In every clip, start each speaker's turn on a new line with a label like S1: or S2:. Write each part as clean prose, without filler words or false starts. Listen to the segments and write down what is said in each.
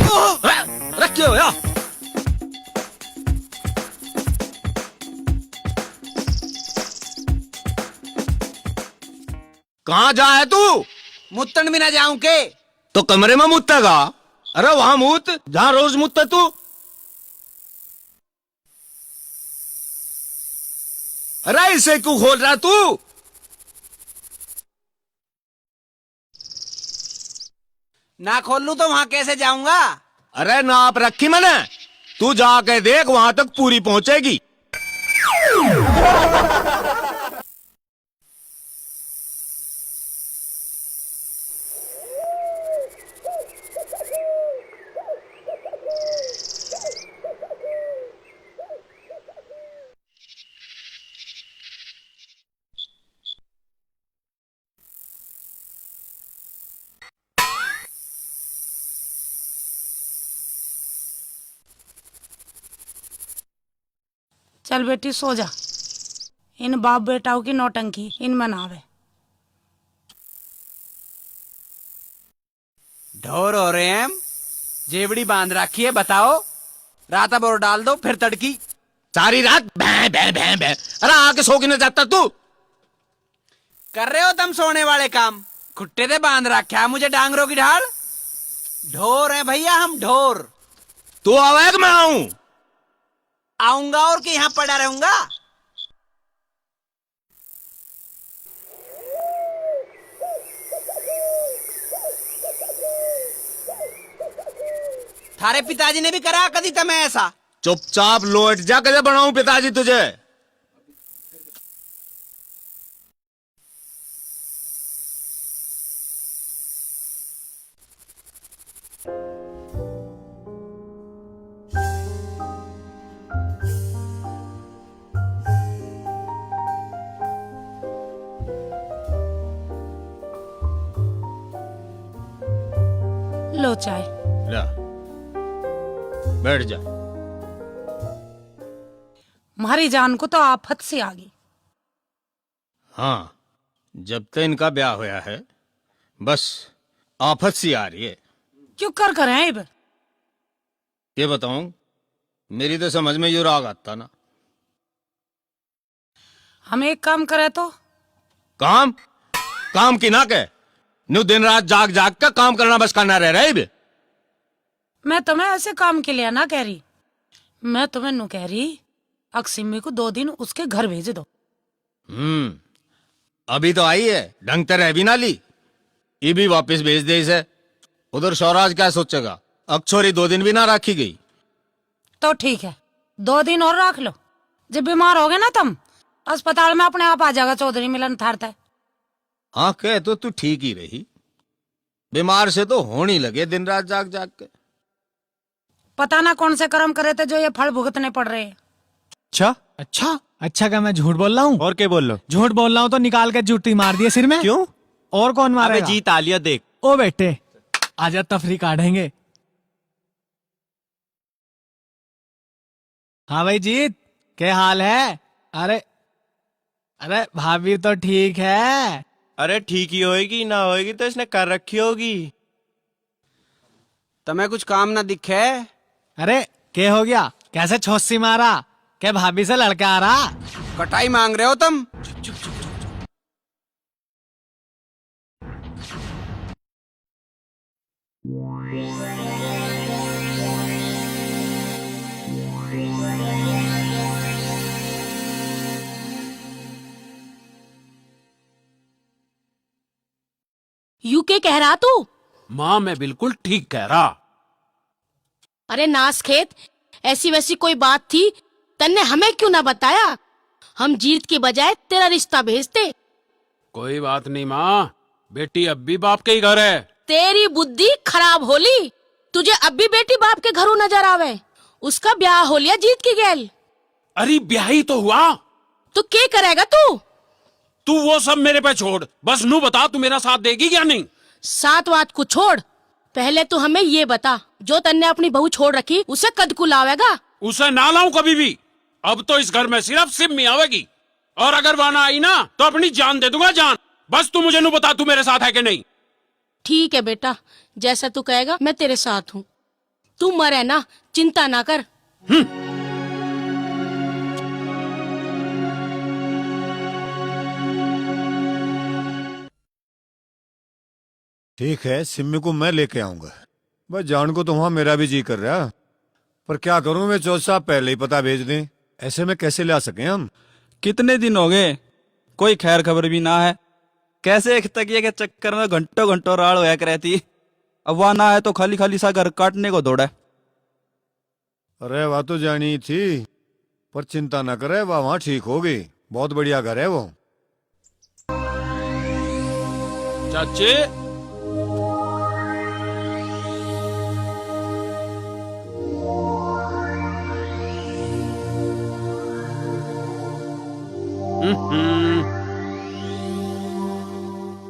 S1: रखियो या कहाँ जा है तू?
S2: मुत्तन भी ना जाऊं के?
S1: तो कमरे में मुत्तेगा। अरे वहां मुत जहां रोज मुत्ते तू। अरे इसे क्यों खोल रहा तू?
S2: ना खोल लूं तो वहां कैसे जाऊंगा?
S1: अरे नाप रखी मैंने, तू जाके देख वहां तक पूरी पहुंचेगी।
S3: चल बेटी सो जा। इन बाप बेटाओं की नौटंकी इनमें ना आवे।
S2: ढोर हो रहे हैं हम, जेबड़ी बांध रखी है। बताओ, रात अब और डाल दो फिर तड़की।
S1: सारी रात भैं भैं भैं भैं। अरे आके सो के न जाता तू?
S2: कर रहे हो तुम सोने वाले काम। खुट्टे से बांध रखा है मुझे डांगरों की ढाल। ढोर है भैया हम, ढोर।
S1: तू आवे कि मैं आऊं?
S2: आऊंगा और कि यहां पड़ा रहूंगा? थारे पिताजी ने भी करा कभी तुम्हें ऐसा?
S1: चुपचाप लौट जा, कैसे बनाऊं पिताजी तुझे?
S3: लो चाय।
S1: जा बैठ जा।
S3: हमारी जान को तो आफत से आ गई।
S1: हाँ, जब तक इनका ब्याह होया है बस आफत सी आ रही है।
S3: क्यों कर हैं इब?
S1: ये बताऊं, मेरी तो समझ में यू राग आता ना।
S3: हम एक काम करे तो?
S1: काम काम की ना कह, न्यू दिन रात जाग जाग कर काम करना बस करना रह रहा है।
S3: मैं तुम्हें ऐसे काम के लिए ना कह रही। मैं तुम्हें नू कह रही अक्सिमी को 2 दिन उसके घर भेज दो।
S1: अभी तो आई है, ढंग से रह भी ना ली। ये भी वापस भेज दे इसे। उधर शौराज क्या सोचेगा? अक्षोरी 2 दिन भी ना रखी गई।
S3: तो ठीक है, 2 दिन और रख लो। जब बीमार हो गए ना तुम, अस्पताल में अपने आप आ जाएगा चौधरी मिलन थारता है।
S1: हाँ कह तो तू ठीक ही रही। बीमार से तो होने लगे दिन रात जाग जाग के।
S3: पता ना कौन से कर्म करे थे जो ये फल भुगतने पड़ रहे हैं।
S4: अच्छा अच्छा अच्छा, क्या मैं झूठ बोल रहा हूँ?
S5: और क्या बोल लो?
S4: झूठ बोल रहा हूँ तो निकाल के जूती मार दिए सिर में।
S5: क्यों?
S4: और कौन
S5: अबे
S4: मारेगा?
S5: जी तालिया देख।
S4: ओ बेटे आजा, तफरी काटेंगे। हाँ भाई जीत, क्या हाल है? अरे अरे भाभी तो ठीक है।
S5: अरे ठीक ही होएगी, ना होएगी तो इसने कर रखी होगी।
S2: तुम्हें कुछ काम ना दिखे?
S4: अरे क्या हो गया? कैसे छोसी मारा? क्या भाभी से लड़का आ रहा?
S2: कटाई मांग रहे हो तुम?
S6: यू के कह रहा तू?
S7: माँ मैं बिल्कुल ठीक कह रहा।
S6: अरे नास खेत, ऐसी वैसी कोई बात थी तन्ने हमें क्यों ना बताया? हम जीत के बजाय तेरा रिश्ता भेजते।
S7: कोई बात नहीं माँ, बेटी अब भी बाप के ही घर है।
S6: तेरी बुद्धि खराब होली। तुझे अब भी बेटी बाप के घरों नजर आवे। उसका ब्याह हो लिया जीत की गैल।
S7: अरे ब्याह ही तो हुआ।
S6: तो क्या करेगा तू?
S7: तू वो सब मेरे पे छोड़, बस नू बता तू मेरा साथ देगी या नहीं?
S6: सात बात को छोड़, पहले तू हमें ये बता, जो तन्ने अपनी बहू छोड़ रखी उसे कद को लावेगा?
S7: उसे ना लाऊं कभी भी। अब तो इस घर में सिर्फ सिम आवेगी, और अगर वाना आई ना तो अपनी जान दे दूंगा, जान। बस तू मुझे नू बता तू मेरे साथ है कि नहीं।
S6: ठीक है बेटा, जैसा तू कहेगा मैं तेरे साथ हूँ। तू मरे ना, चिंता ना कर।
S8: ठीक है, सिम्मी को मैं लेके आऊंगा। बस जान को तो वहां मेरा भी जी कर रहा, पर क्या करूं मैं, चौथ साहब पहले ही पता भेज दें, ऐसे में कैसे ला सके हम।
S9: कितने दिन हो गए, कोई खैर खबर भी ना है। कैसे एक तकिए के चक्कर में घंटों घंटों राड़ होया रहती। अब वहां ना है तो खाली खाली सा घर काटने को दौड़ा।
S8: अरे वह तो जानी थी, पर चिंता न करे, वह वहां ठीक होगी। बहुत बढ़िया घर है वो।
S7: चाची,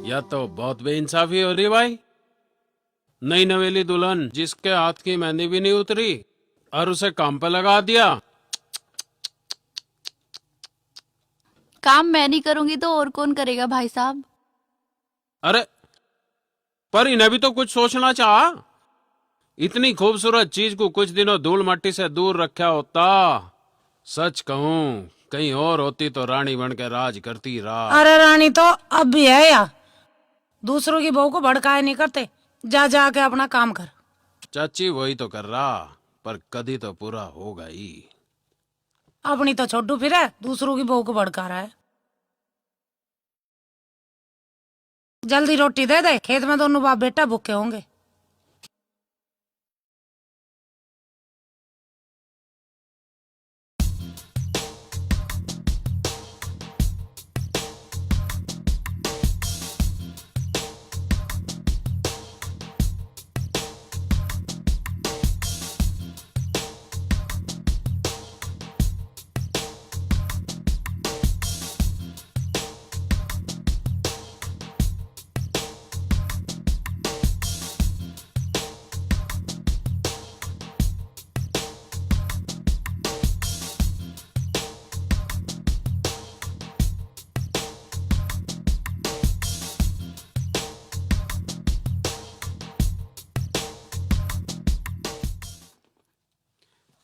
S7: या तो बहुत बेइंसाफी हो रही भाई। नई नवेली दुल्हन जिसके हाथ की मेहंदी भी नहीं उतरी और उसे काम पे लगा दिया।
S10: काम मैं नहीं करूंगी तो और कौन करेगा भाई साहब?
S7: अरे पर इन्हें भी तो कुछ सोचना चाहा। इतनी खूबसूरत चीज को कुछ दिनों धूल मट्टी से दूर रखा होता। सच कहूं, कहीं और होती तो रानी बन के राज करती राज।
S3: अरे रानी तो अब भी है या दूसरों की बहू को भड़काए नहीं करते। जा जा के अपना काम कर।
S7: चाची वही तो कर रहा, पर कभी तो पूरा होगा ही।
S3: अपनी तो छोटू फिर है, दूसरों की बहू को भड़का रहा है। जल्दी रोटी दे दे, खेत में दोनों बाप बेटा भूखे होंगे।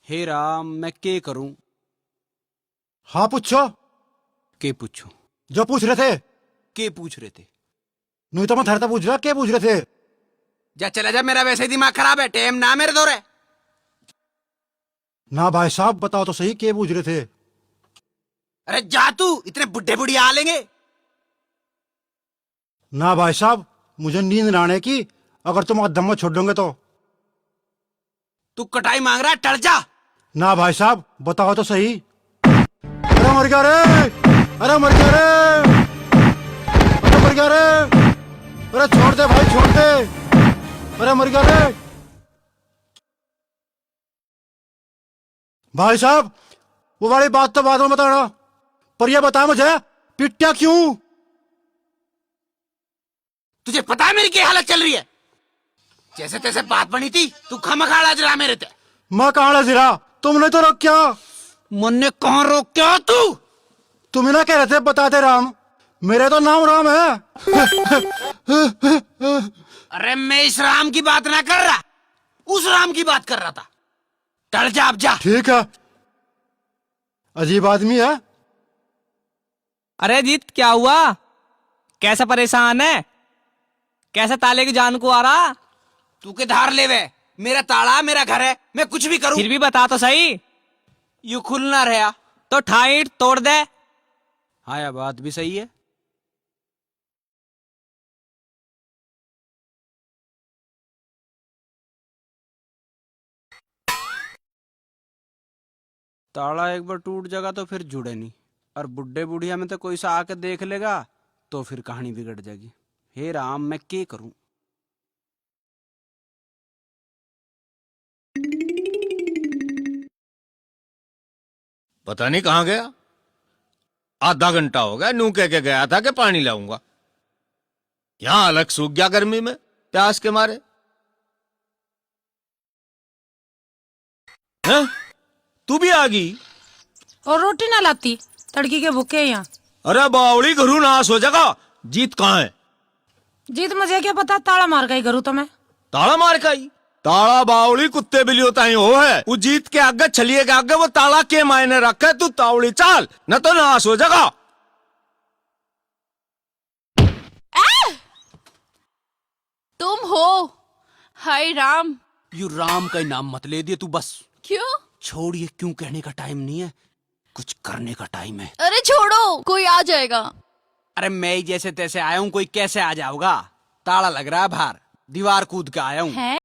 S2: हे राम, मैं के करूं?
S8: हाँ पूछो।
S2: के पूछूं?
S8: जो पूछ रहे थे।
S2: के पूछ रहे थे?
S8: नहीं तो मैं थारता पूछ रहा, क्या पूछ रहे थे?
S2: जा चला जा, मेरा वैसे ही दिमाग खराब है। टेम ना मेरे दौरे।
S8: ना भाई साहब बताओ तो सही, क्या पूछ रहे थे?
S2: अरे जा तू, इतने बुढ़े बुढ़ी आ लेंगे।
S8: ना भाई साहब, मुझे नींद ना आने की, अगर तुम दम में छोड़ दोगे तो।
S2: तू कटाई मांग रहा है, टल जा।
S8: ना भाई साहब बताओ तो सही। अरे मर गया रे, अरे मर गया रे, अरे मर गया रे, अरे छोड़ दे भाई, छोड़ दे, अरे मर गया रे। भाई साहब वो वाली बात तो बाद में बताना, पर यह बता मुझे पिट्या क्यों?
S2: तुझे पता है मेरी क्या हालत चल रही है? जैसे तैसे बात बनी थी, तू खमखाड़ा जरा मेरे ते।
S8: मैं कहाँ जिरा, तुमने तो रोक क्या?
S2: मुन्ने कहाँ रोक क्या?
S8: तुम ही ना कह रहे थे बता दे राम, मेरे तो नाम राम है।
S2: अरे मैं इस राम की बात ना कर रहा, उस राम की बात कर रहा था। टल जा अब जा।
S8: ठीक है, अजीब आदमी है।
S4: अरे जीत क्या हुआ? कैसा परेशान है? कैसे ताले की जान को आ रहा?
S2: तू के धार ले वे, मेरा ताला मेरा घर है, मैं कुछ भी करूं।
S4: फिर भी बता तो सही।
S2: यू खुलना रहा
S4: तो ठाईट तोड़ दे।
S2: हाँ यार, बात भी सही है। ताला एक बार टूट जाएगा तो फिर जुड़े नहीं, और बुढ़े बुढ़िया में तो कोई सा आके देख लेगा तो फिर कहानी बिगड़ जाएगी। हे राम, मैं क्या करूं?
S1: पता नहीं कहाँ गया। आधा घंटा हो गया, नू कह के गया था कि पानी लाऊंगा। यहां अलग सूख गया गर्मी में प्यास के मारे। हैं? तू भी आ गई?
S3: और रोटी ना लाती, तड़की के भूखे हैं यहाँ।
S1: अरे बावड़ी, घरू नाश हो जाएगा। जीत कहाँ है?
S3: जीत मुझे क्या पता, ताला मार गई घरू तो मैं।
S1: ताला मार का ही? ताला बावली कुत्ते बिल्लियों ताई हो है। वो जीत के आगे छलिए के आगे वो ताला के मायने रखे। तू तावड़ी चाल न तो नाश हो जाएगा।
S10: तुम हो? हाय राम।
S2: यू राम का ही नाम मत ले दिए तू बस।
S10: क्यों?
S2: छोड़िए, क्यों कहने का टाइम नहीं है, कुछ करने का टाइम है।
S10: अरे छोड़ो, कोई आ जाएगा।
S2: अरे मैं ही जैसे तैसे आया हूँ, कोई कैसे आ जाऊंगा। ताला लग रहा है बाहर, दीवार कूद के आया हूँ।
S10: हैं?